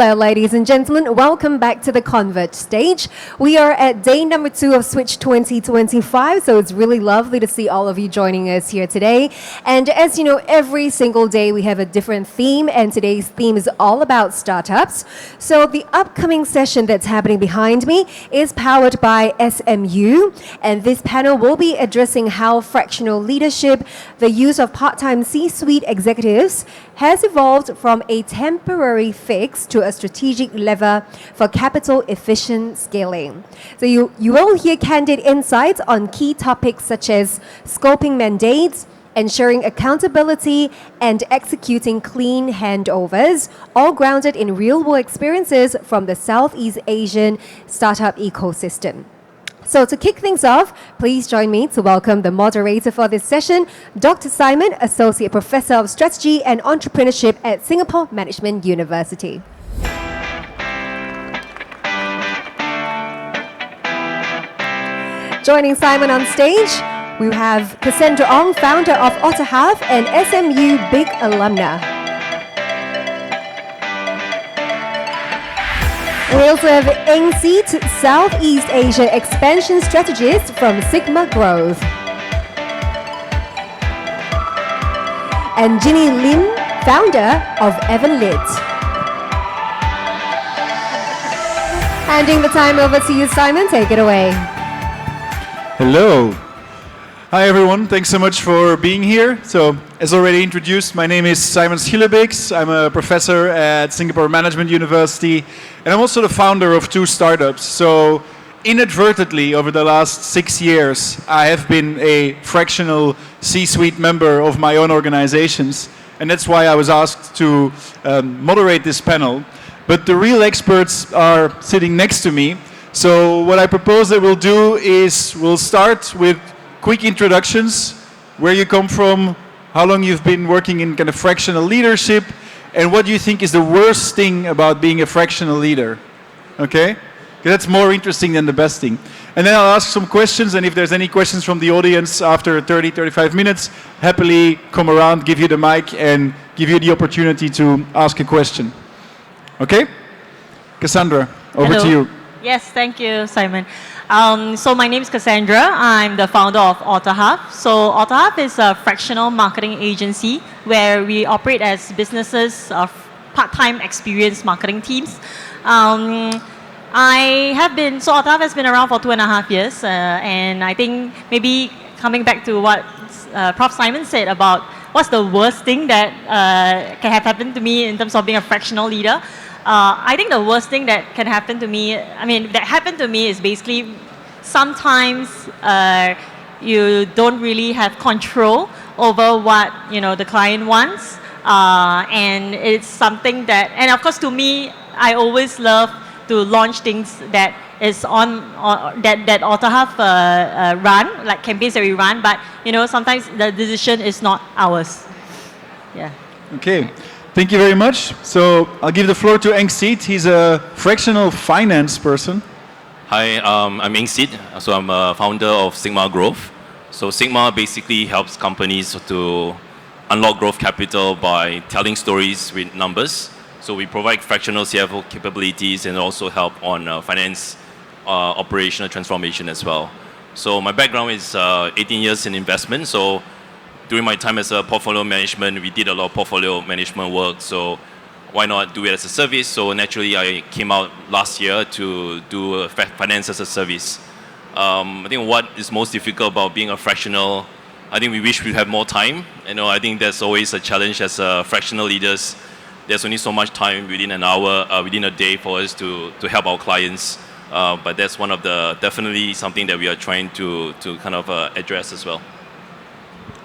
Hello, ladies and gentlemen. Welcome back to the Converge stage. We are at day number 2 of Switch 2025, so it's really lovely to see all of you joining us here today. And as you know, every single day we have a different theme, and today's theme is all about startups. So the upcoming session that's happening behind me is powered by SMU, and this panel will be addressing how fractional leadership, the use of part-time C-suite executives, has evolved from a temporary fix to a strategic lever for capital-efficient scaling. So you will hear candid insights on key topics such as scoping mandates, ensuring accountability, and executing clean handovers, all grounded in real-world experiences from the Southeast Asian startup ecosystem. So to kick things off, please join me to welcome the moderator for this session, Dr. Simon, Associate Professor of Strategy and Entrepreneurship at Singapore Management University. Joining Simon on stage, we have Cassandra Ong, founder of OtterHalf and SMU Big alumna. We also have Eng Seet, Southeast Asia Expansion Strategist from Sigma Growth. And Ginny Lim, founder of Evanlit. Handing the time over to you, Simon. Take it away. Hello. Hi everyone, thanks so much for being here. So, as already introduced, my name is Simon Schillebiks. I'm a professor at Singapore Management University, and I'm also the founder of 2 startups. So, inadvertently, over the last 6 years, I have been a fractional C-suite member of my own organizations, and that's why I was asked to moderate this panel. But the real experts are sitting next to me. So, what I propose that we'll do is we'll start with quick introductions, where you come from, how long you've been working in kind of fractional leadership, and what you think is the worst thing about being a fractional leader. Okay? Because that's more interesting than the best thing. And then I'll ask some questions, and if there's any questions from the audience after 30, 35 minutes, happily come around, give you the mic, and give you the opportunity to ask a question. Okay? Cassandra, over to you. Yes, thank you, Simon. So my name is Cassandra. I'm the founder of OtterHalf. So OtterHalf is a fractional marketing agency where we operate as businesses of part-time experienced marketing teams. So OtterHalf has been around for 2.5 years, and I think maybe coming back to what Prof. Simon said about what's the worst thing that can have happened to me in terms of being a fractional leader. I think the worst thing that can happen to me, that happened to me is basically sometimes you don't really have control over what the client wants, and it's something that, and of course to me, I always love to launch things that is on that OtterHalf run, like campaigns that we run, but sometimes the decision is not ours. Yeah. Okay. Thank you very much. So I'll give the floor to Eng Seet. He's a fractional finance person. Hi, I'm Eng Seet. So I'm a founder of Sigma Growth. So Sigma basically helps companies to unlock growth capital by telling stories with numbers. So we provide fractional CFO capabilities and also help on finance operational transformation as well. So my background is 18 years in investment. So during my time as a portfolio management, we did a lot of portfolio management work, so why not do it as a service? So naturally, I came out last year to do finance as a service. I think what is most difficult about being a fractional, I think we wish we had more time. I think there's always a challenge as fractional leaders. There's only so much time within an hour, within a day for us to help our clients. But that's one of definitely something that we are trying to kind of address as well.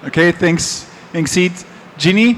Okay, thanks, Eng Seet. Ginny?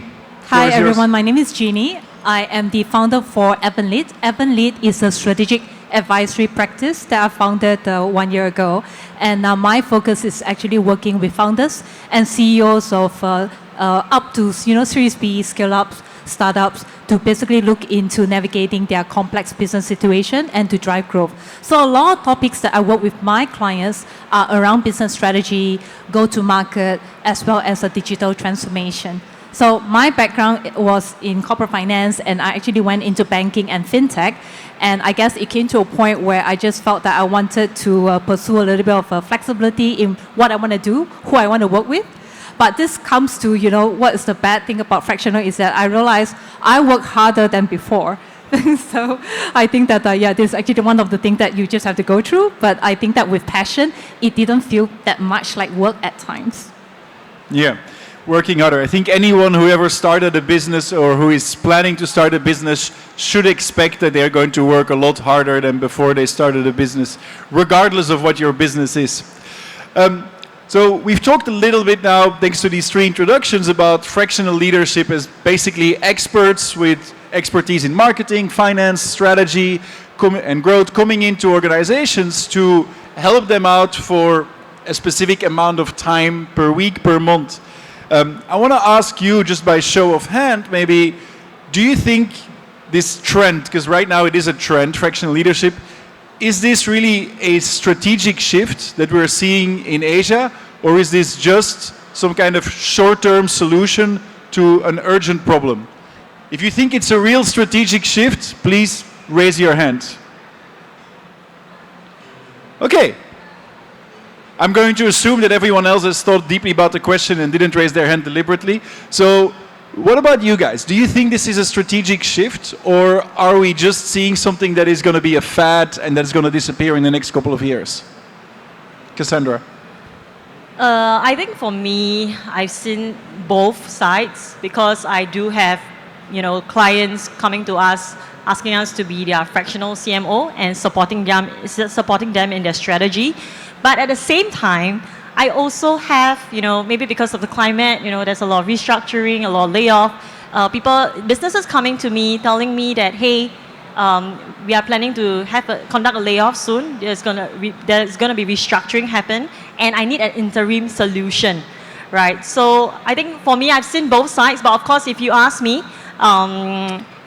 Hi everyone, my name is Ginny. I am the founder for Evanlit. Evanlit is a strategic advisory practice that I founded 1 year ago. And my focus is actually working with founders and CEOs of up to Series B scale-ups, startups, to basically look into navigating their complex business situation and to drive growth. So a lot of topics that I work with my clients are around business strategy, go-to-market, as well as a digital transformation. So my background was in corporate finance, and I actually went into banking and fintech. And I guess it came to a point where I just felt that I wanted to pursue a little bit of flexibility in what I want to do, who I want to work with. But this comes to, what is the bad thing about Fractional is that I realized I work harder than before. So I think that, this is actually one of the things that you just have to go through. But I think that with passion, it didn't feel that much like work at times. Yeah, working harder. I think anyone who ever started a business or who is planning to start a business should expect that they're going to work a lot harder than before they started a business, regardless of what your business is. So we've talked a little bit now, thanks to these 3 introductions, about fractional leadership as basically experts with expertise in marketing, finance, strategy, and growth coming into organizations to help them out for a specific amount of time per week, per month. I want to ask you, just by show of hand, maybe, do you think this trend, because right now it is a trend, fractional leadership, is this really a strategic shift that we're seeing in Asia, or is this just some kind of short-term solution to an urgent problem? If you think it's a real strategic shift, please raise your hand. Okay. I'm going to assume that everyone else has thought deeply about the question and didn't raise their hand deliberately. So what about you guys? Do you think this is a strategic shift, or are we just seeing something that is going to be a fad and that's going to disappear in the next couple of years? Cassandra? I think for me, I've seen both sides because I do have, clients coming to us asking us to be their fractional CMO and supporting them in their strategy. But at the same time, I also have, maybe because of the climate, there's a lot of restructuring, a lot of layoff. Businesses coming to me, telling me that, hey, we are planning to conduct a layoff soon. There's gonna be restructuring happen, and I need an interim solution, right? So I think for me, I've seen both sides. But of course, if you ask me,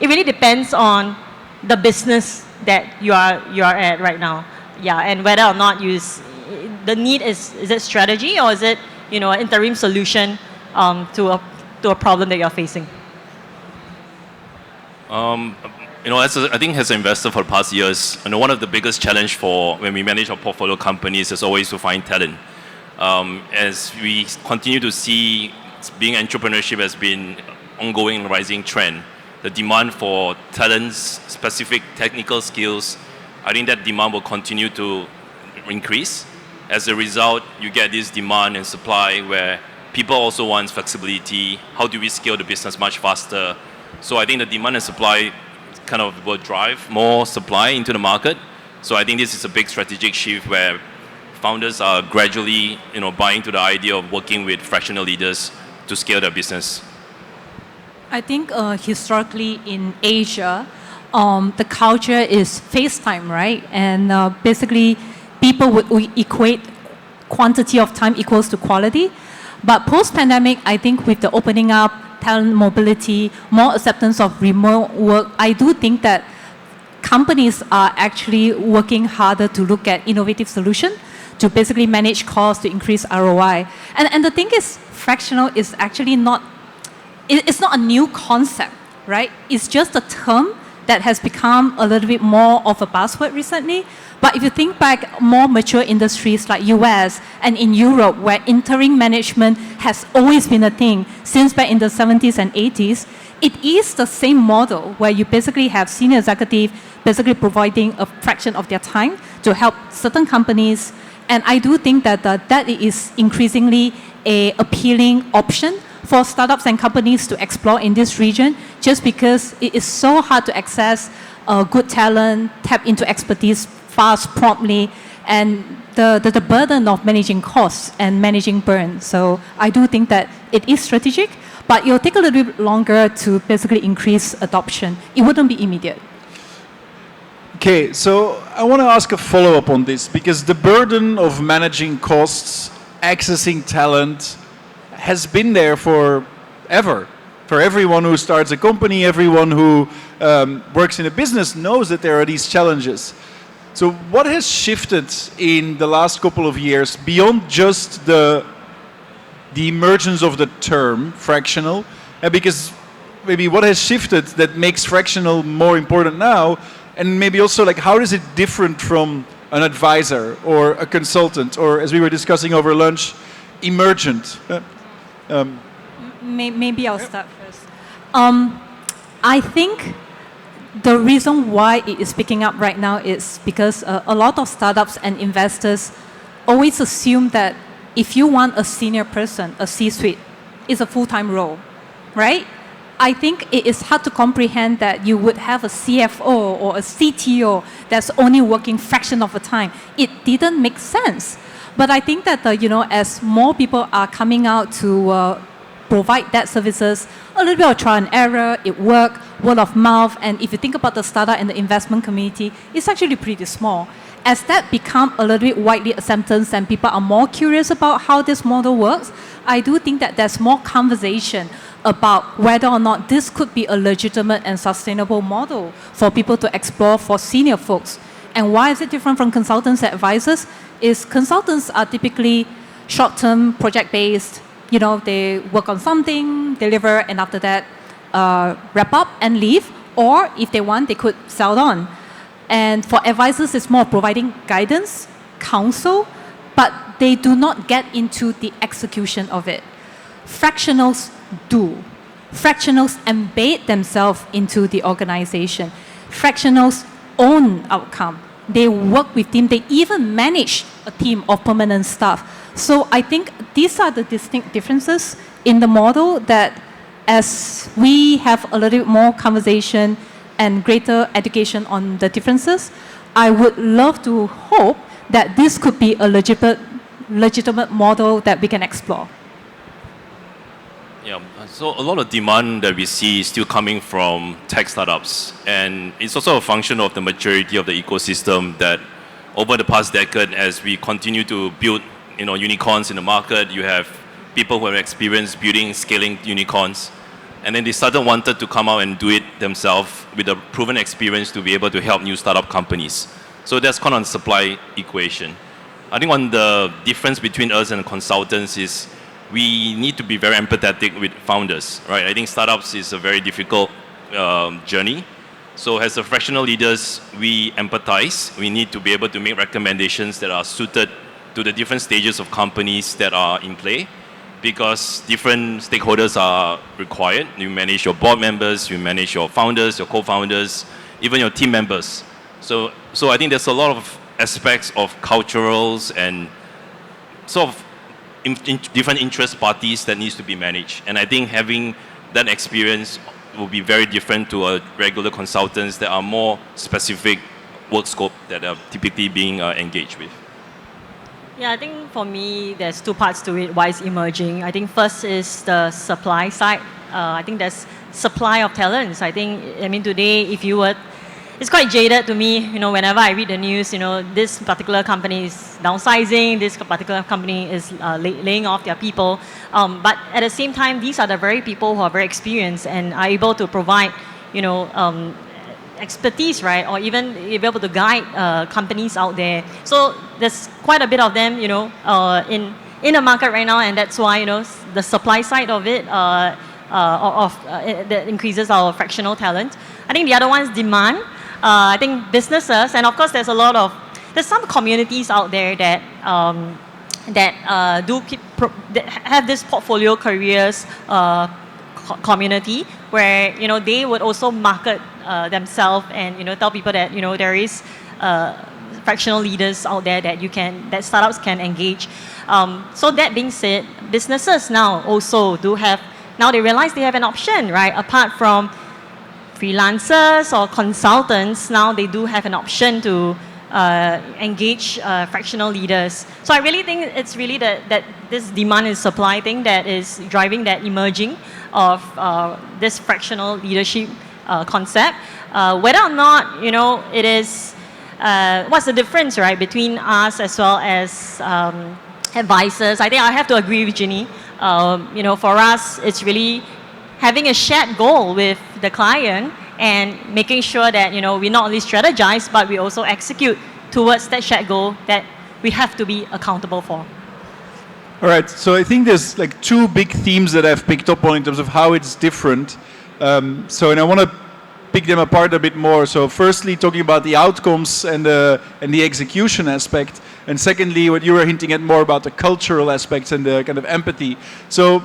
it really depends on the business that you are at right now. Yeah, and whether or not the need is it strategy, or is it an interim solution to a problem that you're facing? I think as an investor for the past years, one of the biggest challenge for when we manage our portfolio companies is always to find talent. As we continue to see, being entrepreneurship has been ongoing rising trend. The demand for talents, specific technical skills, I think that demand will continue to increase. As a result, you get this demand and supply where people also want flexibility. How do we scale the business much faster? So I think the demand and supply kind of will drive more supply into the market. So I think this is a big strategic shift where founders are gradually, buying to the idea of working with fractional leaders to scale their business. I think historically in Asia, the culture is FaceTime, right? And basically, people would equate quantity of time equals to quality. But post-pandemic, I think with the opening up, talent mobility, more acceptance of remote work, I do think that companies are actually working harder to look at innovative solutions to basically manage costs to increase ROI. And the thing is, fractional is actually it's not a new concept, right? It's just a term that has become a little bit more of a buzzword recently. But if you think back, more mature industries like US and in Europe, where interim management has always been a thing since back in the 70s and 80s, it is the same model where you basically have senior executive basically providing a fraction of their time to help certain companies. And I do think that that is increasingly an appealing option for startups and companies to explore in this region, just because it is so hard to access good talent, tap into expertise fast, promptly, and the burden of managing costs and managing burn. So I do think that it is strategic, but it'll take a little bit longer to basically increase adoption. It wouldn't be immediate. Okay, so I want to ask a follow-up on this, because the burden of managing costs, accessing talent, has been there forever. For everyone who starts a company, everyone who works in a business knows that there are these challenges. So what has shifted in the last couple of years beyond just the emergence of the term fractional Because maybe what has shifted that makes fractional more important now, and maybe also like how is it different from an advisor or a consultant, or as we were discussing over lunch, emergent? Maybe I'll start first. I think the reason why it is picking up right now is because a lot of startups and investors always assume that if you want a senior person, a C-suite, it's a full-time role, right? I think it is hard to comprehend that you would have a CFO or a CTO that's only working fraction of the time. It didn't make sense. But I think that, as more people are coming out to provide that services, a little bit of trial and error, it worked, word of mouth, and if you think about the startup and the investment community, it's actually pretty small. As that become a little bit widely acceptance and people are more curious about how this model works, I do think that there's more conversation about whether or not this could be a legitimate and sustainable model for people to explore for senior folks. And why is it different from consultants and advisors? Is consultants are typically short-term, project-based. They work on something, deliver, and after that, wrap up and leave. Or if they want, they could sell on. And for advisors, it's more providing guidance, counsel, but they do not get into the execution of it. Fractionals do. Fractionals embed themselves into the organization. Fractionals own outcome. They work with team. They even manage a team of permanent staff. So I think these are the distinct differences in the model that as we have a little bit more conversation and greater education on the differences, I would love to hope that this could be a legitimate model that we can explore. Yeah, so a lot of demand that we see is still coming from tech startups, and it's also a function of the maturity of the ecosystem that over the past decade, as we continue to build unicorns in the market, you have people who have experience building, scaling unicorns, and then they wanted to come out and do it themselves with a proven experience to be able to help new startup companies. So that's kind of the supply equation. I think one the difference between us and consultants is we need to be very empathetic with founders, right? I think startups is a very difficult journey. So as a fractional leaders, we empathize. We need to be able to make recommendations that are suited to the different stages of companies that are in play, because different stakeholders are required. You manage your board members, you manage your founders, your co-founders, even your team members. So I think there's a lot of aspects of culturals and sort of different interest parties that needs to be managed. And I think having that experience will be very different to a regular consultants that are more specific work scope that are typically being engaged with. Yeah, I think for me, there's two parts to it, why it's emerging. I think first is the supply side. I think there's supply of talents. Today, if you were, it's quite jaded to me, whenever I read the news, this particular company is downsizing, this particular company is laying off their people. But at the same time, these are the very people who are very experienced and are able to provide, expertise, right? Or even be able to guide companies out there. So there's quite a bit of them, in the market right now, and that's why, the supply side of it, that increases our fractional talent. I think the other one is demand. I think businesses, and of course there's some communities out there that that have this portfolio careers community where they would also market themselves and tell people that there is fractional leaders out there that startups can engage. So that being said, businesses now also they realize they have an option, right? Apart from freelancers or consultants, now they do have an option to engage fractional leaders. So I really think it's really that this demand and supply thing that is driving that emerging of this fractional leadership concept. Whether or not it is, what's the difference, right, between us as well as advisors? I think I have to agree with Ginny. For us, it's really having a shared goal with the client and making sure that we not only strategize but we also execute towards that shared goal that we have to be accountable for. All right, so I think there's like two big themes that I've picked up on in terms of how it's different. And I want to pick them apart a bit more. So firstly, talking about the outcomes and the execution aspect. And secondly, what you were hinting at more about the cultural aspects and the kind of empathy. So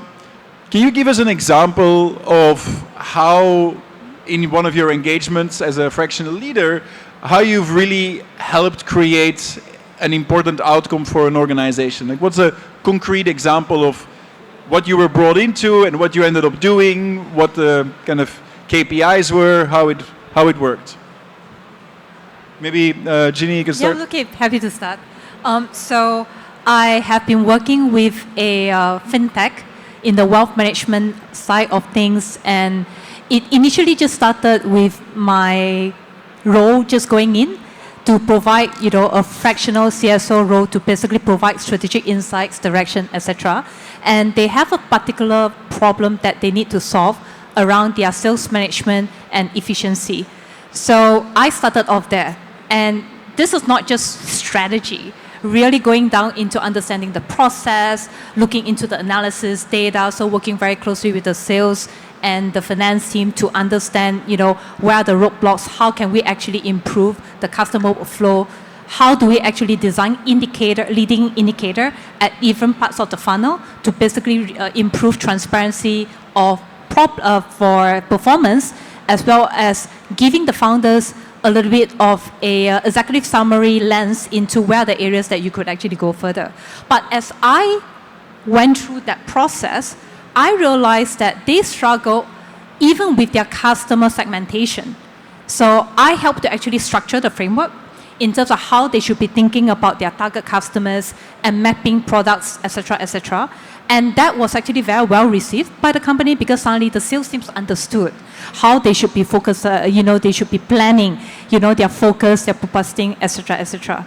can you give us an example of how, in one of your engagements as a fractional leader, how you've really helped create an important outcome for an organization? Like, what's a concrete example of what you were brought into and what you ended up doing, what the kind of KPIs were, how it worked? Maybe Ginny, you can start. Yeah, okay, happy to start. So I have been working with a fintech in the wealth management side of things, and it initially just started with my role just going in to provide, a fractional CSO role to basically provide strategic insights, direction, etc. And they have a particular problem that they need to solve around their sales management and efficiency. So I started off there. And this is not just strategy, really going down into understanding the process, looking into the analysis data, so working very closely with the sales and the finance team to understand, where are the roadblocks, how can we actually improve the customer flow, how do we actually design leading indicator at different parts of the funnel to basically improve transparency for performance, as well as giving the founders a little bit of a executive summary lens into where the areas that you could actually go further. But as I went through that process, I realized that they struggle even with their customer segmentation. So I helped to actually structure the framework in terms of how they should be thinking about their target customers and mapping products, etc., etc. And that was actually very well received by the company because suddenly the sales teams understood how they should be focused, they should be planning, their focus, their purposing, etc., etc.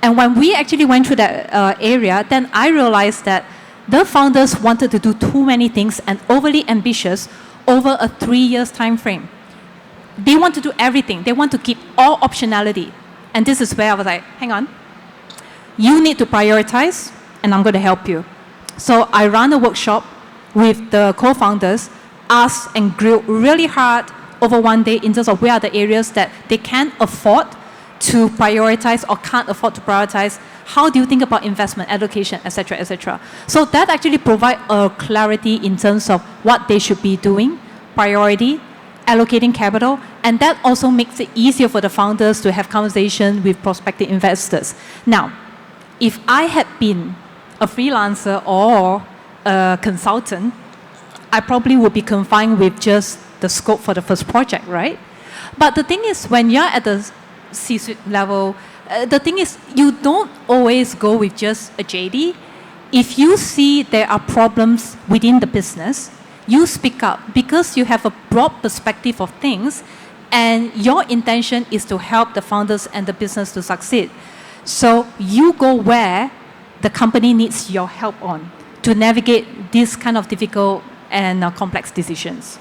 And when we actually went through that area, then I realized that the founders wanted to do too many things and overly ambitious over a 3 years time frame. They want to do everything. They want to keep all optionality. And this is where I was like, hang on. You need to prioritize, and I'm going to help you. So I ran a workshop with the co-founders, asked and grilled really hard over one day in terms of where are the areas that they can't afford to prioritize or can't afford to prioritize. How do you think about investment, allocation, etc., etc.? So that actually provides a clarity in terms of what they should be doing, priority, allocating capital, and that also makes it easier for the founders to have conversation with prospective investors. Now, if I had been a freelancer or a consultant, I probably would be confined with just the scope for the first project, right? But the thing is, when you're at the C-suite level, the thing is, you don't always go with just a JD. If you see there are problems within the business, you speak up because you have a broad perspective of things and your intention is to help the founders and the business to succeed. So you go where the company needs your help on to navigate these kind of difficult and complex decisions.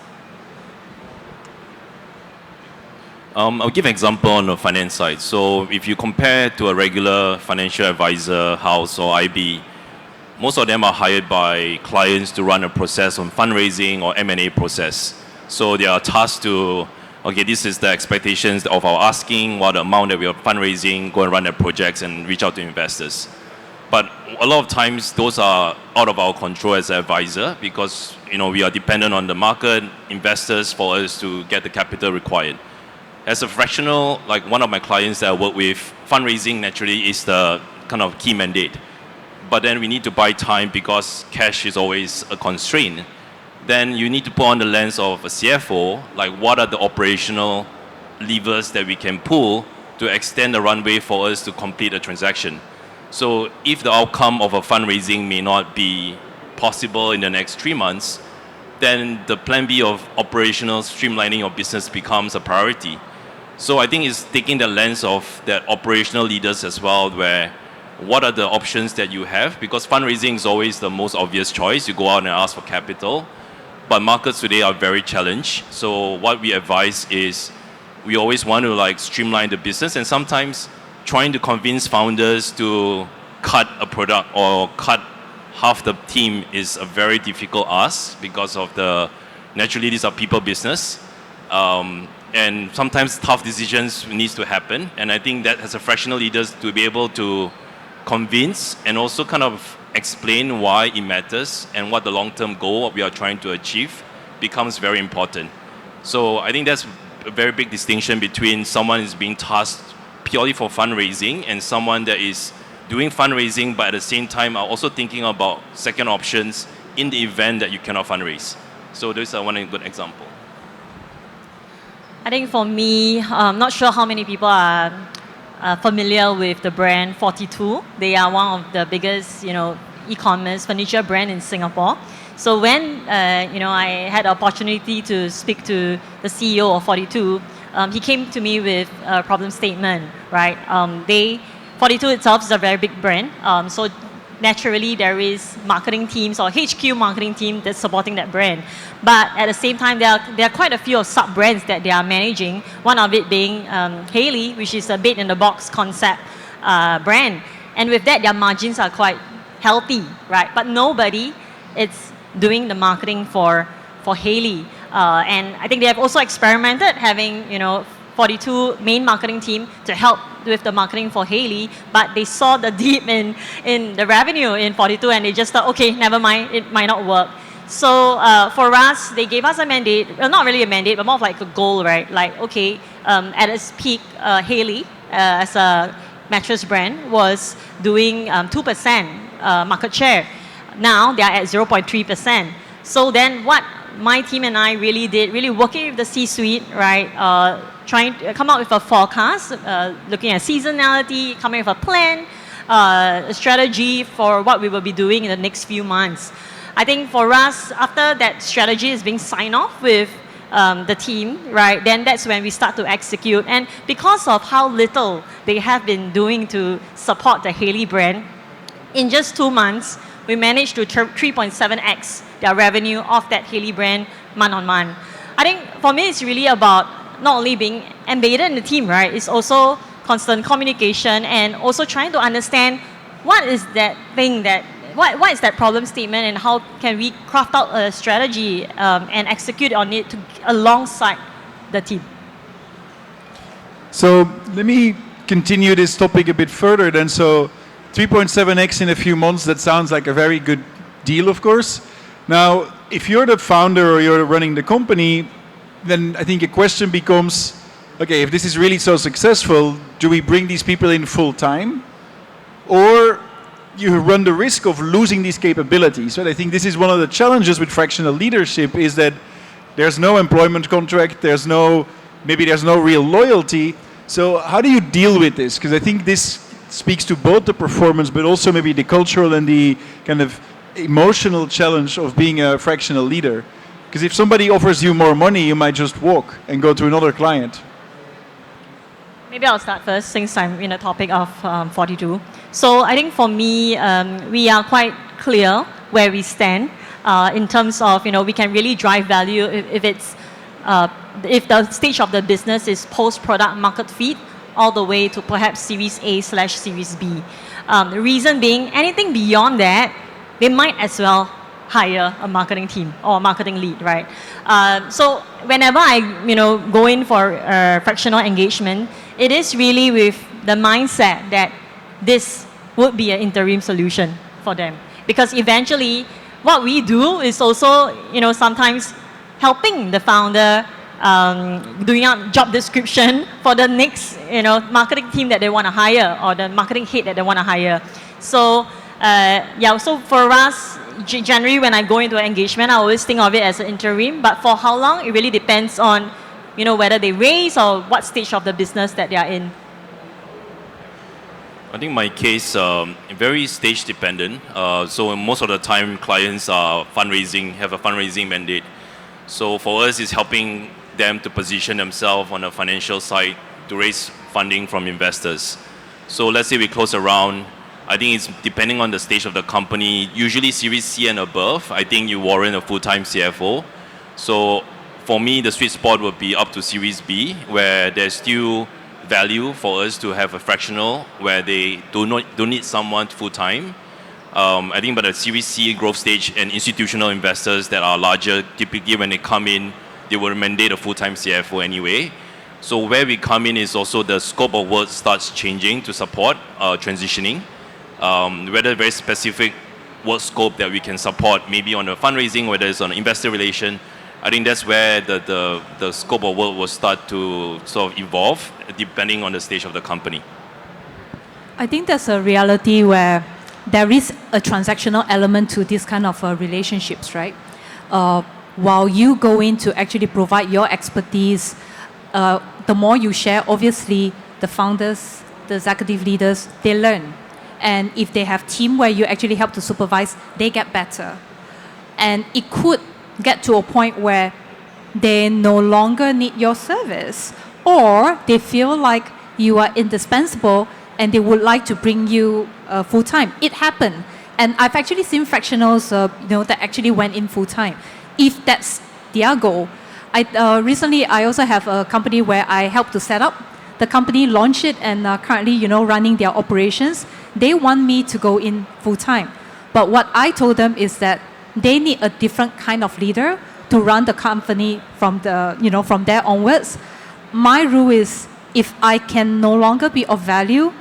I'll give an example on the finance side. So if you compare to a regular financial advisor house or IB, most of them are hired by clients to run a process on fundraising or M&A process. So they are tasked to, okay, this is the expectations of our asking, what the amount that we are fundraising, go and run the projects and reach out to investors. But a lot of times those are out of our control as an advisor because we are dependent on the market, investors for us to get the capital required. As a fractional, like one of my clients that I work with, fundraising naturally is the kind of key mandate. But then we need to buy time because cash is always a constraint. Then you need to put on the lens of a CFO, like what are the operational levers that we can pull to extend the runway for us to complete a transaction. So if the outcome of a fundraising may not be possible in the next 3 months, then the plan B of operational streamlining of business becomes a priority. So I think it's taking the lens of that operational leaders as well, where what are the options that you have? Because fundraising is always the most obvious choice. You go out and ask for capital. But markets today are very challenged. So what we advise is we always want to streamline the business, and sometimes trying to convince founders to cut a product or cut half the team is a very difficult ask because of naturally these are people business. And sometimes tough decisions needs to happen. And I think that as a fractional leaders to be able to convince and also kind of explain why it matters and what the long-term goal we are trying to achieve becomes very important. So I think that's a very big distinction between someone is being tasked purely for fundraising and someone that is doing fundraising but at the same time are also thinking about second options in the event that you cannot fundraise. So those are one good example. I think for me, I'm not sure how many people are familiar with the brand 42. They are one of the biggest, e-commerce furniture brand in Singapore. So when I had the opportunity to speak to the CEO of 42, he came to me with a problem statement, right? 42 itself is a very big brand, so naturally there is marketing teams or HQ marketing team that's supporting that brand. But at the same time, there are quite a few of sub-brands that they are managing, one of it being Haley, which is a bed-in-the-box concept brand. And with that, their margins are quite healthy, right? But nobody is doing the marketing for Haley. And I think they have also experimented having, 42 main marketing team to help with the marketing for Haley, but they saw the dip in the revenue in 42 and they just thought, okay, never mind, it might not work. So for us, they gave us a mandate, well, not really a mandate, but more of like a goal, right? Like, okay, at its peak, Haley, as a mattress brand, was doing 2% market share. Now they are at 0.3%. So then what my team and I really did, really working with the C-suite, right? Trying to come up with a forecast, looking at seasonality, coming up with a plan, a strategy for what we will be doing in the next few months. I think for us, after that strategy is being signed off with the team, right, then that's when we start to execute. And because of how little they have been doing to support the Haley brand, in just 2 months, we managed to 3.7x their revenue of that Haley brand month on month. I think for me, it's really about not only being embedded in the team, right? It's also constant communication and also trying to understand what is that thing what is that problem statement and how can we craft out a strategy and execute on it alongside the team. So let me continue this topic a bit further then. So 3.7x in a few months, that sounds like a very good deal, of course. Now, if you're the founder or you're running the company, then I think a question becomes, okay, if this is really so successful, do we bring these people in full time? Or you run the risk of losing these capabilities. Right? I think this is one of the challenges with fractional leadership is that there's no employment contract, maybe there's no real loyalty. So how do you deal with this? Because I think this speaks to both the performance, but also maybe the cultural and the kind of emotional challenge of being a fractional leader. Because if somebody offers you more money, you might just walk and go to another client. Maybe I'll start first since I'm in the topic of 42. So I think for me, we are quite clear where we stand in terms of, we can really drive value if the stage of the business is post-product market fit all the way to perhaps Series A/Series B. The reason being, anything beyond that, they might as well hire a marketing team or a marketing lead, right? So whenever I, go in for a fractional engagement, it is really with the mindset that this would be an interim solution for them. Because eventually, what we do is also, sometimes helping the founder doing out job description for the next, marketing team that they want to hire or the marketing head that they want to hire. So, so for us, generally when I go into an engagement, I always think of it as an interim, but for how long, it really depends on, whether they raise or what stage of the business that they are in. I think my case, very stage dependent. So most of the time, clients are have a fundraising mandate. So for us, it's helping them to position themselves on the financial side to raise funding from investors. So let's say we close a round. I think it's depending on the stage of the company. Usually Series C and above, I think you warrant a full-time CFO. So for me, the sweet spot would be up to Series B, where there's still value for us to have a fractional where they don't need someone full-time. I think by the Series C growth stage and institutional investors that are larger, typically when they come in, they will mandate a full-time CFO anyway. So where we come in is also the scope of work starts changing to support transitioning. Whether very specific work scope that we can support, maybe on the fundraising, whether it's on investor relation, I think that's where the scope of work will start to sort of evolve depending on the stage of the company. I think there's a reality where there is a transactional element to this kind of relationships, right? While you go in to actually provide your expertise, the more you share, obviously, the founders, the executive leaders, they learn. And if they have team where you actually help to supervise, they get better. And it could get to a point where they no longer need your service, or they feel like you are indispensable and they would like to bring you full-time. It happened. And I've actually seen fractionals that actually went in full-time. If that's their goal. Recently, I also have a company where I helped to set up the company, launch it, and currently, running their operations. They want me to go in full-time. But what I told them is that they need a different kind of leader to run the company from there onwards. My rule is, if I can no longer be of value,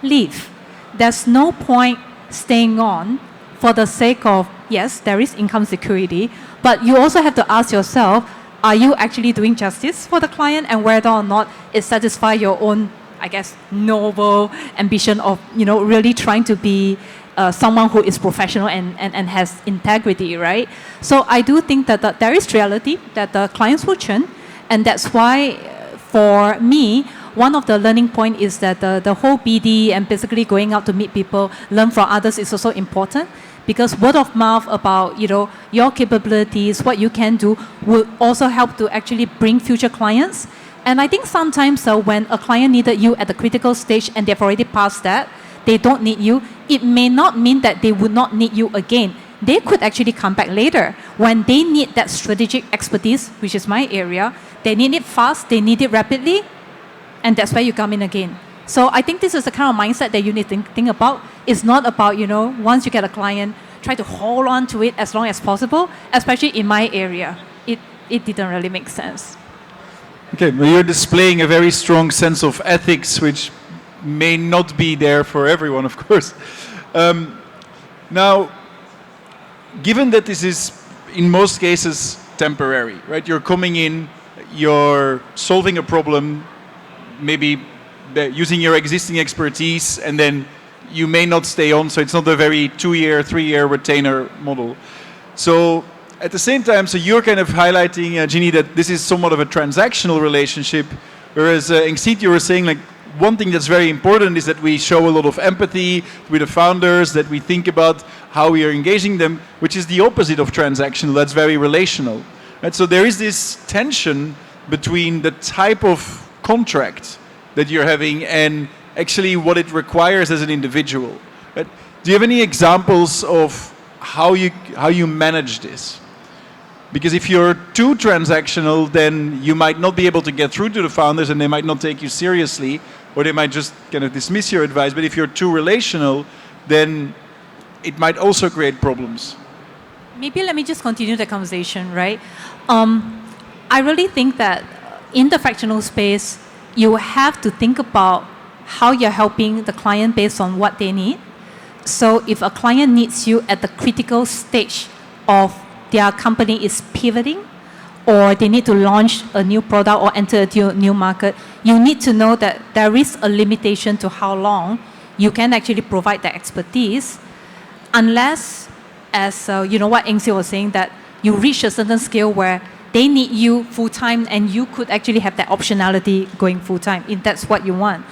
leave. There's no point staying on for the sake of, yes, there is income security, but you also have to ask yourself, are you actually doing justice for the client, and whether or not it satisfies your own, I guess, noble ambition of, really trying to be someone who is professional and has integrity, right? So I do think that there is reality that the clients will churn, and that's why for me, one of the learning point is that the whole BD and basically going out to meet people, learn from others is also important, because word of mouth about your capabilities, what you can do, will also help to actually bring future clients. And I think sometimes when a client needed you at the critical stage and they've already passed that, they don't need you, it may not mean that they would not need you again. They could actually come back later when they need that strategic expertise, which is my area. They need it fast, they need it rapidly, and that's where you come in again. So I think this is the kind of mindset that you need to think about. It's not about, once you get a client, try to hold on to it as long as possible, especially in my area. It didn't really make sense. Okay, well, you're displaying a very strong sense of ethics, which may not be there for everyone, of course. Now, given that this is, in most cases, temporary, right? You're coming in, you're solving a problem, maybe using your existing expertise, and then you may not stay on, so it's not a very 2-year, 3-year retainer model. So at the same time, so you're kind of highlighting, Ginny, that this is somewhat of a transactional relationship, whereas Ingsid, you were saying, like, one thing that's very important is that we show a lot of empathy with the founders, that we think about how we are engaging them, which is the opposite of transactional, that's very relational. And so there is this tension between the type of contract that you're having and actually what it requires as an individual. But do you have any examples of how you manage this? Because if you're too transactional, then you might not be able to get through to the founders and they might not take you seriously, or they might just kind of dismiss your advice. But if you're too relational, then it might also create problems. Maybe let me just continue the conversation, right? I really think that in the fractional space, you have to think about how you're helping the client based on what they need. So if a client needs you at the critical stage of their company is pivoting, or they need to launch a new product or enter a new market, you need to know that there is a limitation to how long you can actually provide the expertise, unless, as what Ingsid was saying, that you reach a certain scale where they need you full-time and you could actually have that optionality going full-time if that's what you want.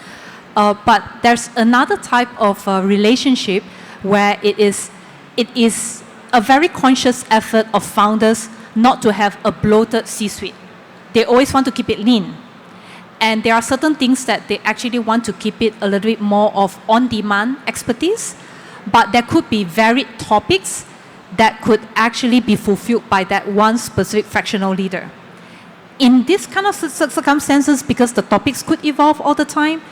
But there's another type of relationship where it is a very conscious effort of founders not to have a bloated C-suite. They always want to keep it lean. And there are certain things that they actually want to keep it a little bit more of on-demand expertise, but there could be varied topics that could actually be fulfilled by that one specific fractional leader. In this kind of circumstances, because the topics could evolve all the time,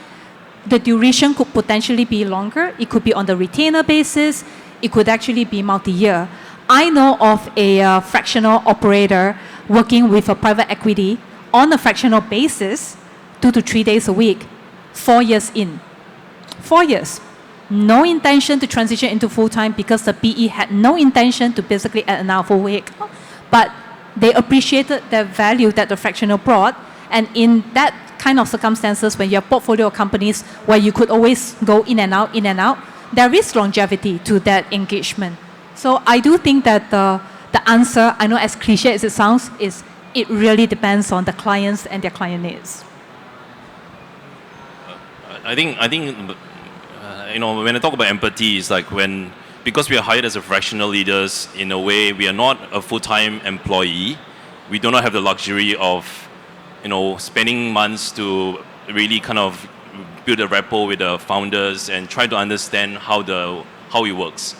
the duration could potentially be longer. It could be on the retainer basis. it could actually be multi-year. I know of a fractional operator working with a private equity on a fractional basis, 2 to 3 days a week, 4 years in. 4 years. No intention to transition into full-time because the PE had no intention to basically add an hour a week. But they appreciated the value that the fractional brought. And in that kind of circumstances, when you have portfolio of companies where you could always go in and out, there is longevity to that engagement. So I do think that the answer, I know as cliche as it sounds, is it really depends on the clients and their client needs. I think when I talk about empathy, it's like because we are hired as a fractional leaders, in a way, we are not a full-time employee. We do not have the luxury of, spending months to really kind of build a rapport with the founders and try to understand how it works.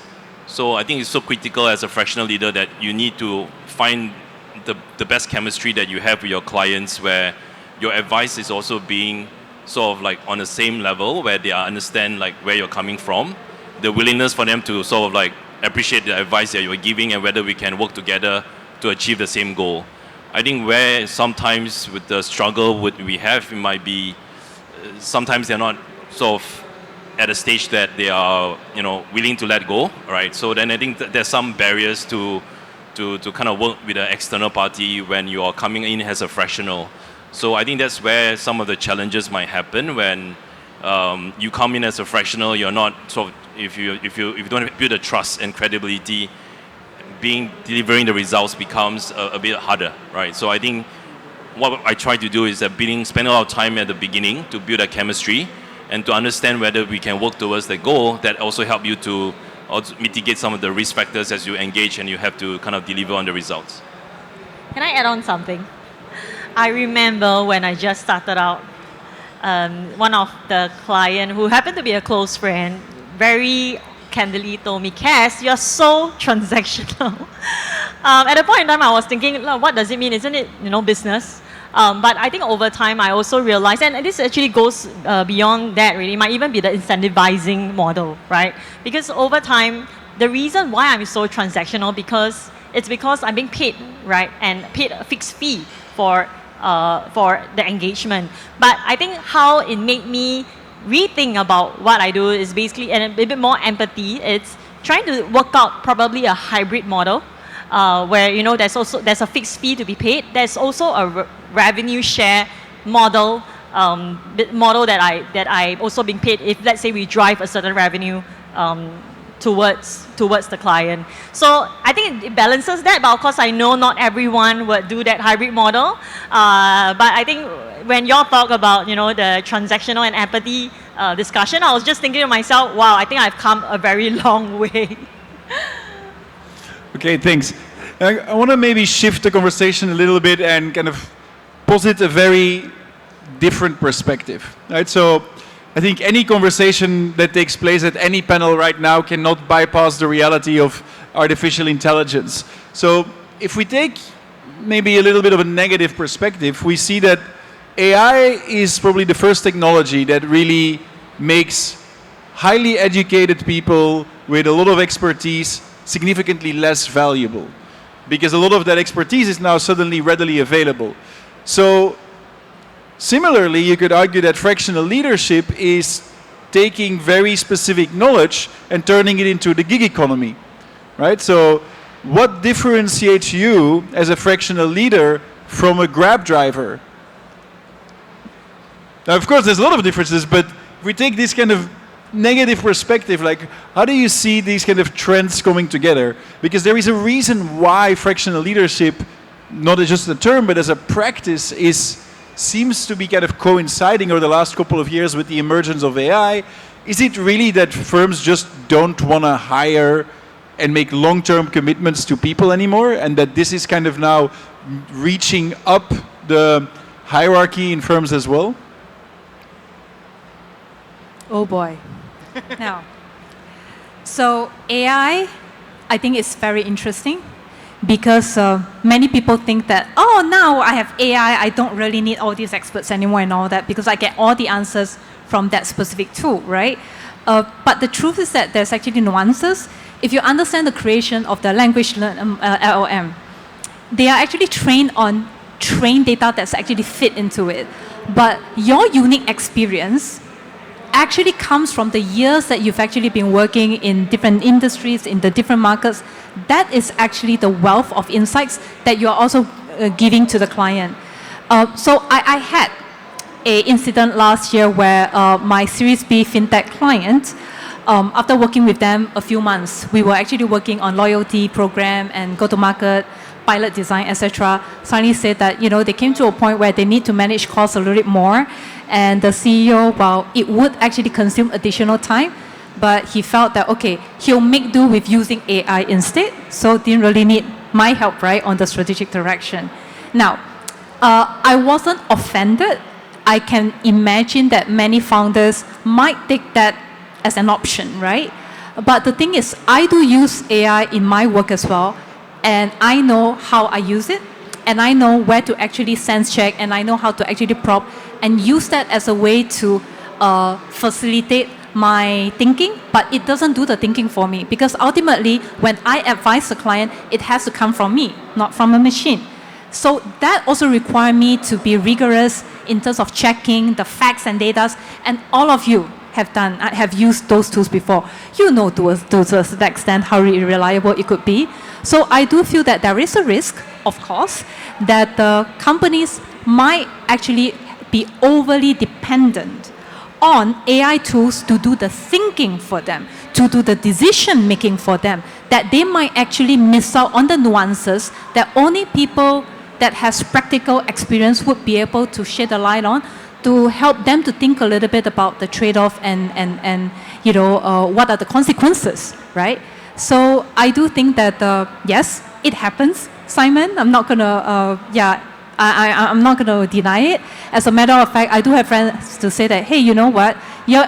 So I think it's so critical as a fractional leader that you need to find the best chemistry that you have with your clients, where your advice is also being sort of like on the same level, where they understand like where you're coming from, the willingness for them to sort of like appreciate the advice that you're giving, and whether we can work together to achieve the same goal. I think where sometimes with the struggle we have, it might be sometimes they're not sort of at a stage that they are willing to let go, right? So then I think there's some barriers to kind of work with an external party when you are coming in as a fractional. So I think that's where some of the challenges might happen when you come in as a fractional. You're not sort of, if you don't build a trust and credibility, delivering the results becomes a bit harder, right? So I think what I try to do is spend a lot of time at the beginning to build a chemistry and to understand whether we can work towards the goal that also help you to mitigate some of the risk factors as you engage and you have to kind of deliver on the results. Can I add on something? I remember when I just started out, one of the client who happened to be a close friend very candidly told me, Cass, you're so transactional. At a point in time, I was thinking, what does it mean? Isn't it, business? But I think over time, I also realized, and this actually goes beyond that really, it might even be the incentivizing model, right? Because over time, the reason why I'm so transactional, because I'm being paid, right? And paid a fixed fee for the engagement. But I think how it made me rethink about what I do is basically, and a bit more empathy, it's trying to work out probably a hybrid model where there's a fixed fee to be paid. There's also a revenue share model that I also being paid if, let's say, we drive a certain revenue towards the client. So I think it balances that, but of course I know not everyone would do that hybrid model. But I think when y'all talk about the transactional and empathy discussion, I was just thinking to myself, wow, I think I've come a very long way. Okay, thanks. I want to maybe shift the conversation a little bit and kind of posit a very different perspective, right? So I think any conversation that takes place at any panel right now cannot bypass the reality of artificial intelligence. So if we take maybe a little bit of a negative perspective, we see that AI is probably the first technology that really makes highly educated people with a lot of expertise significantly less valuable, because a lot of that expertise is now suddenly readily available. So similarly, you could argue that fractional leadership is taking very specific knowledge and turning it into the gig economy, right? So what differentiates you as a fractional leader from a Grab driver? Now, of course, there's a lot of differences, but if we take this kind of negative perspective, like how do you see these kind of trends coming together? Because there is a reason why fractional leadership, not as just a term, but as a practice, seems to be kind of coinciding over the last couple of years with the emergence of AI. Is it really that firms just don't want to hire and make long-term commitments to people anymore, and that this is kind of now reaching up the hierarchy in firms as well? Oh boy. Now, so AI, I think is very interesting because many people think that, oh, now I have AI, I don't really need all these experts anymore and all that because I get all the answers from that specific tool, right? But the truth is that there's actually nuances. if you understand the creation of the language LLM, they are actually trained on trained data that's actually fit into it. But your unique experience actually comes from the years that you've actually been working in different industries, in the different markets. That is actually the wealth of insights that you're also giving to the client. So I had an incident last year where my Series B fintech client, after working with them a few months, we were actually working on loyalty program and go-to-market, pilot design, etc. Suddenly said that they came to a point where they need to manage costs a little bit more, and the CEO, well, it would actually consume additional time, but he felt that okay, he'll make do with using AI instead, so didn't really need my help, right, on the strategic direction. Now, I wasn't offended. I can imagine that many founders might take that as an option, right? But the thing is, I do use AI in my work as well, and I know how I use it, and I know where to actually sense check, and I know how to actually prompt and use that as a way to facilitate my thinking, but it doesn't do the thinking for me, because ultimately, when I advise the client, it has to come from me, not from a machine. So that also requires me to be rigorous in terms of checking the facts and data, and all of you have used those tools before. You know to a certain extent how reliable it could be. So I do feel that there is a risk, of course, that the companies might actually be overly dependent on AI tools to do the thinking for them, to do the decision making for them, that they might actually miss out on the nuances that only people that has practical experience would be able to shed a light on, to help them to think a little bit about the trade-off and what are the consequences, right? So I do think that yes, it happens, Simon. I'm not gonna I'm not gonna deny it. As a matter of fact, I do have friends to say that, hey, you know what? You're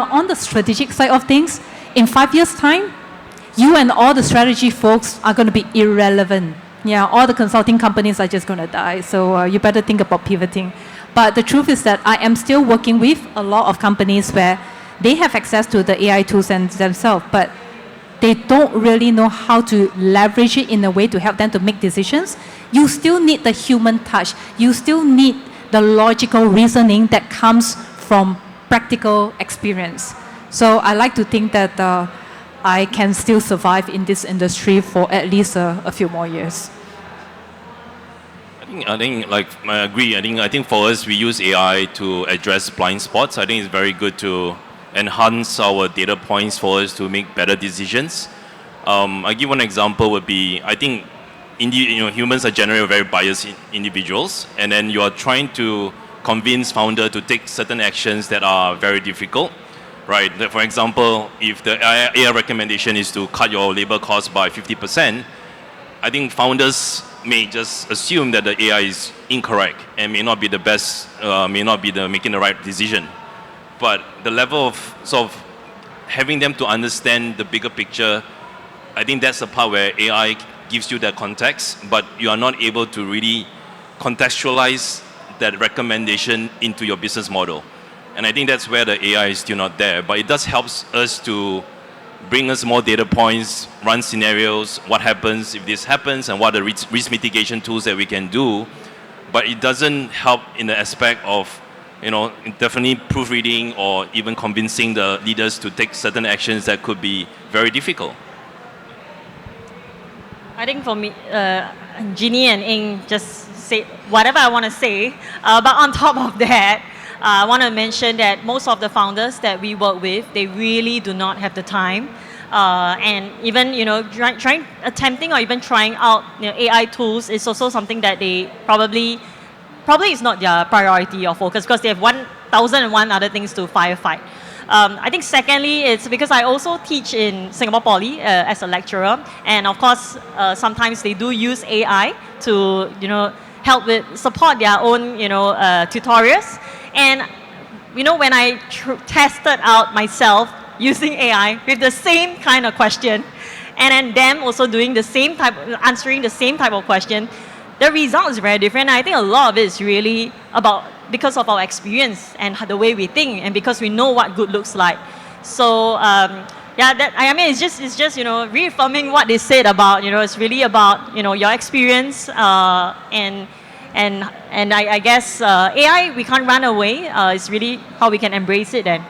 on the strategic side of things. In 5 years' time, you and all the strategy folks are going to be irrelevant. Yeah, all the consulting companies are just going to die. So you better think about pivoting. But the truth is that I am still working with a lot of companies where they have access to the AI tools and themselves, but they don't really know how to leverage it in a way to help them to make decisions. You still need the human touch. You still need the logical reasoning that comes from practical experience. So I like to think that I can still survive in this industry for at least a few more years. I think, I agree. I think for us, we use AI to address blind spots. I think it's very good to enhance our data points for us to make better decisions. I give one example would be, I think humans are generally very biased individuals, and then you are trying to convince founder to take certain actions that are very difficult. Right. For example, if the AI recommendation is to cut your labor costs by 50%, I think founders may just assume that the AI is incorrect and may not be the best, may not be making the right decision. But the level of sort of having them to understand the bigger picture, I think that's the part where AI gives you that context, but you are not able to really contextualize that recommendation into your business model. And I think that's where the AI is still not there. But it does help us to bring us more data points, run scenarios, what happens if this happens, and what are the risk mitigation tools that we can do. But it doesn't help in the aspect of, definitely proofreading or even convincing the leaders to take certain actions that could be very difficult. I think for me, Jeannie and Ing just say whatever I want to say. But on top of that, I want to mention that most of the founders that we work with, they really do not have the time. And even, attempting or even trying out AI tools is also something that they probably is not their priority or focus, because they have 1,001 other things to firefight. I think secondly, it's because I also teach in Singapore Poly as a lecturer, and of course, sometimes they do use AI to, help with support their own, tutorials. And when I tested out myself using AI with the same kind of question, and then them also doing the same type, answering the same type of question, the result is very different. I think a lot of it is really about because of our experience and the way we think, and because we know what good looks like. So yeah, that, I mean, it's just reaffirming what they said about, it's really about, your experience, and I guess AI, we can't run away. It's really how we can embrace it then.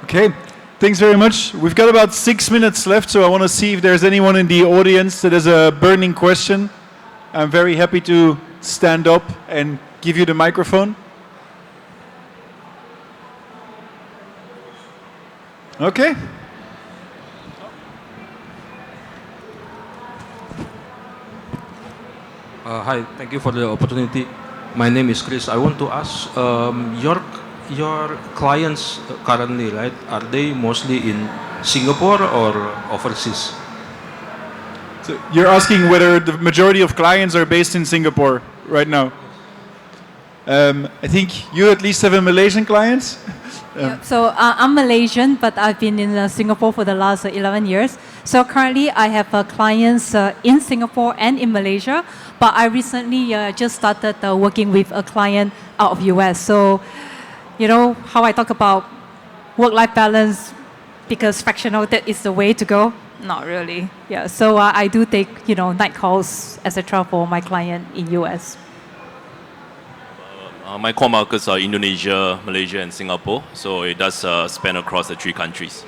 Okay, thanks very much. We've got about 6 minutes left, so I want to see if there's anyone in the audience that has a burning question. I'm very happy to stand up and give you the microphone. Okay. Hi, thank you for the opportunity. My name is Chris. I want to ask your clients currently, right? Are they mostly in Singapore or overseas? So you're asking whether the majority of clients are based in Singapore right now. I think you at least have a Malaysian clients. Yeah, so I'm Malaysian, but I've been in Singapore for the last 11 years. So currently I have clients in Singapore and in Malaysia, but I recently just started working with a client out of US. So, how I talk about work-life balance, because fractional, that is the way to go? Not really. Yeah, so I do take, night calls, etc. for my client in US. My core markets are Indonesia, Malaysia, and Singapore. So it does span across the 3 countries.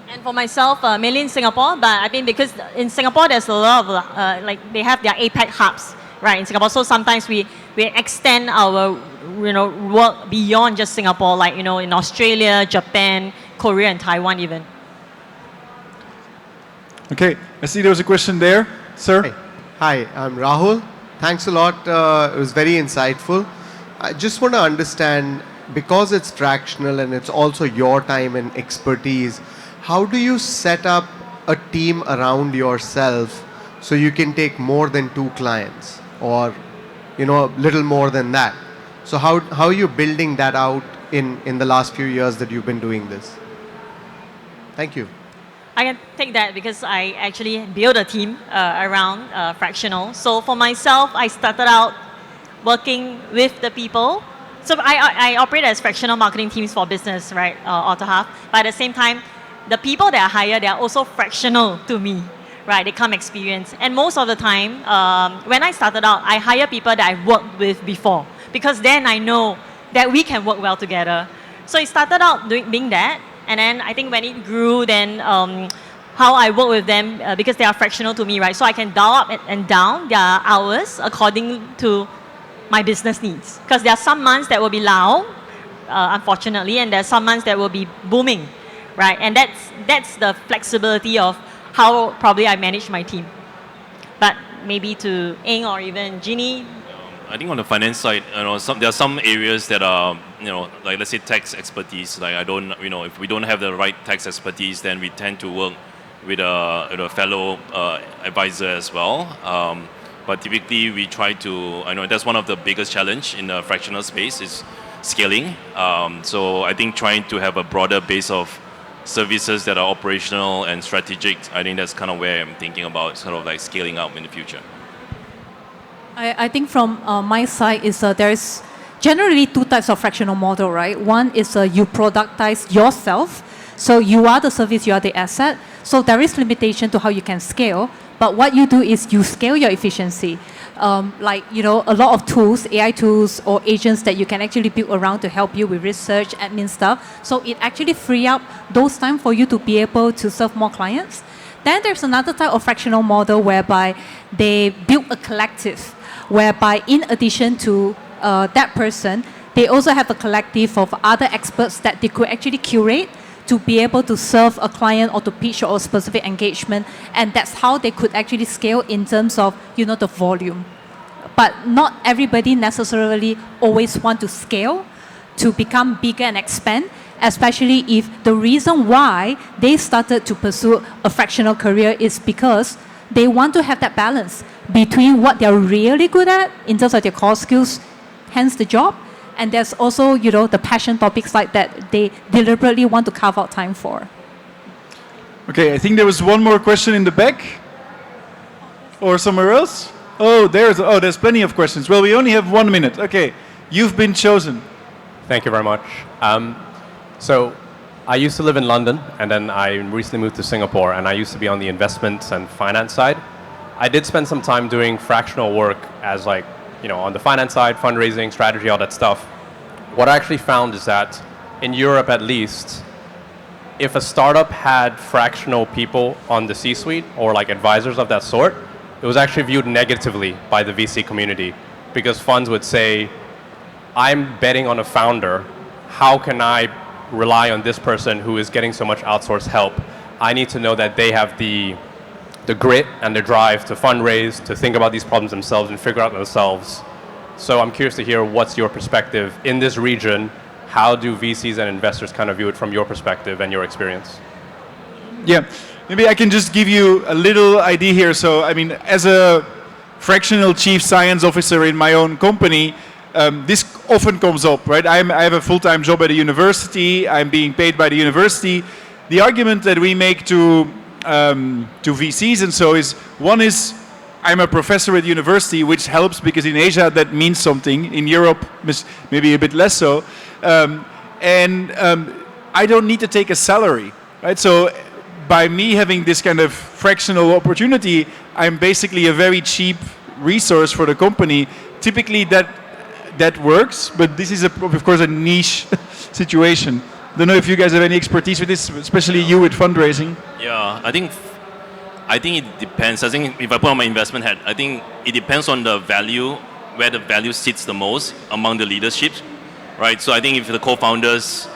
And for myself, mainly in Singapore, but I think because in Singapore there's a lot of they have their APAC hubs, right, in Singapore. So sometimes we extend our work beyond just Singapore, like in Australia, Japan, Korea, and Taiwan even. Okay, I see there was a question there, sir. Hi, I'm Rahul. Thanks a lot. It was very insightful. I just want to understand, because it's fractional and it's also your time and expertise, how do you set up a team around yourself so you can take more than 2 clients or, a little more than that? So how are you building that out in the last few years that you've been doing this? Thank you. I can take that because I actually built a team around Fractional. So for myself, I started out working with the people. So I operate as fractional marketing teams for business, right, AutoHub. But at the same time, the people that I hire, they are also fractional to me, right? They come experienced. And most of the time, when I started out, I hire people that I've worked with before, because then I know that we can work well together. So it started out being that. And then I think when it grew, then how I work with them, because they are fractional to me, right? So I can dial up and down their hours according to my business needs. Because there are some months that will be loud, unfortunately, and there are some months that will be booming, right? And that's the flexibility of how probably I manage my team. But maybe to Eng or even Jeannie. I think on the finance side, there are some areas that are, like let's say tax expertise. Like if we don't have the right tax expertise, then we tend to work with a fellow advisor as well. But typically, we try to. I know that's one of the biggest challenge in the fractional space is scaling. So I think trying to have a broader base of services that are operational and strategic. I think that's kind of where I'm thinking about sort of like scaling up in the future. I think from my side is there's generally 2 types of fractional model, right? One is you productize yourself. So you are the service, you are the asset. So there is limitation to how you can scale. But what you do is you scale your efficiency. A lot of tools, AI tools or agents that you can actually build around to help you with research, admin stuff. So it actually free up those time for you to be able to serve more clients. Then there's another type of fractional model whereby they build a collective, whereby in addition to that person, they also have a collective of other experts that they could actually curate to be able to serve a client or to pitch or a specific engagement. And that's how they could actually scale in terms of, the volume. But not everybody necessarily always want to scale to become bigger and expand, especially if the reason why they started to pursue a fractional career is because they want to have that balance between what they're really good at in terms of their core skills, hence the job, and there's also, the passion topics like that they deliberately want to carve out time for. Okay, I think there was one more question in the back. Or somewhere else? Oh, there's plenty of questions. Well, we only have 1 minute. Okay, you've been chosen. Thank you very much. So I used to live in London, and then I recently moved to Singapore, and I used to be on the investments and finance side. I did spend some time doing fractional work as like, on the finance side, fundraising, strategy, all that stuff. What I actually found is that in Europe at least, if a startup had fractional people on the C-suite or like advisors of that sort, it was actually viewed negatively by the VC community because funds would say, I'm betting on a founder. How can I rely on this person who is getting so much outsourced help? I need to know that they have the grit and the drive to fundraise, to think about these problems themselves and figure out themselves. So I'm curious to hear what's your perspective in this region. How do VCs and investors kind of view it from your perspective and your experience? Yeah, maybe I can just give you a little idea here. So, I mean, as a fractional chief science officer in my own company, this often comes up, right? I have a full-time job at a university. I'm being paid by the university. The argument that we make to VCs and so is, one is, I'm a professor at university, which helps because in Asia that means something. In Europe, maybe a bit less so. I don't need to take a salary, right? So by me having this kind of fractional opportunity, I'm basically a very cheap resource for the company. Typically that works, but this is of course a niche situation. Don't know if you guys have any expertise with this, especially you with fundraising. Yeah, I think it depends. I think if I put on my investment hat, I think it depends on the value, where the value sits the most among the leadership, right? So I think if the co-founders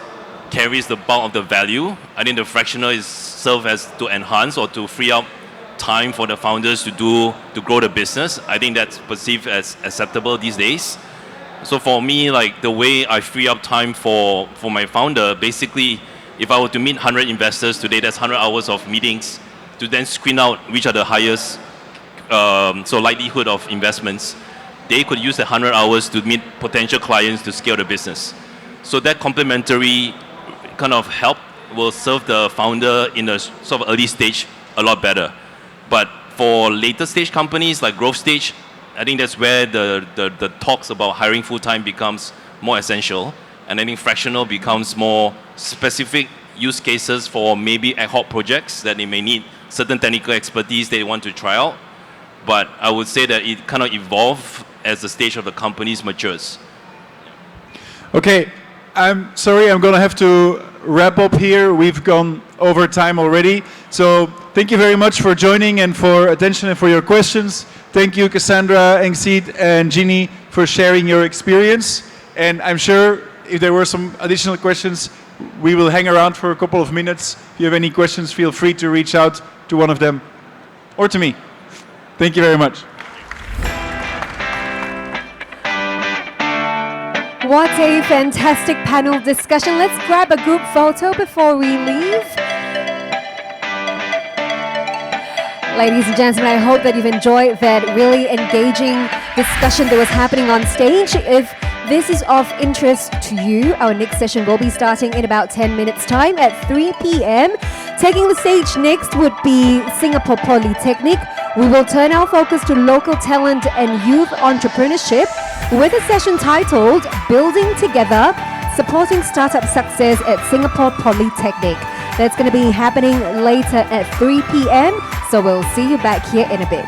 carries the bulk of the value, I think the fractional is serve as to enhance or to free up time for the founders to grow the business. I think that's perceived as acceptable these days. So for me, like the way I free up time for my founder, basically, if I were to meet 100 investors today, that's 100 hours of meetings to then screen out which are the highest likelihood of investments. They could use the 100 hours to meet potential clients to scale the business. So that complementary kind of help will serve the founder in a sort of early stage a lot better. But for later stage companies like growth stage, I think that's where the talks about hiring full-time becomes more essential. And I think fractional becomes more specific use cases for maybe ad hoc projects that they may need certain technical expertise they want to try out. But I would say that it kind of evolves as the stage of the companies matures. Okay, I'm sorry, I'm going to have to wrap up here. We've gone over time already. So thank you very much for joining and for attention and for your questions. Thank you, Cassandra, Engseed, and Ginny, for sharing your experience. And I'm sure if there were some additional questions, we will hang around for a couple of minutes. If you have any questions, feel free to reach out to one of them or to me. Thank you very much. What a fantastic panel discussion. Let's grab a group photo before we leave. Ladies and gentlemen, I hope that you've enjoyed that really engaging discussion that was happening on stage. If this is of interest to you, our next session will be starting in about 10 minutes time at 3 p.m. Taking the stage next would be Singapore Polytechnic. We will turn our focus to local talent and youth entrepreneurship with a session titled Building Together, Supporting Startup Success at Singapore Polytechnic. That's going to be happening later at 3 p.m. So we'll see you back here in a bit.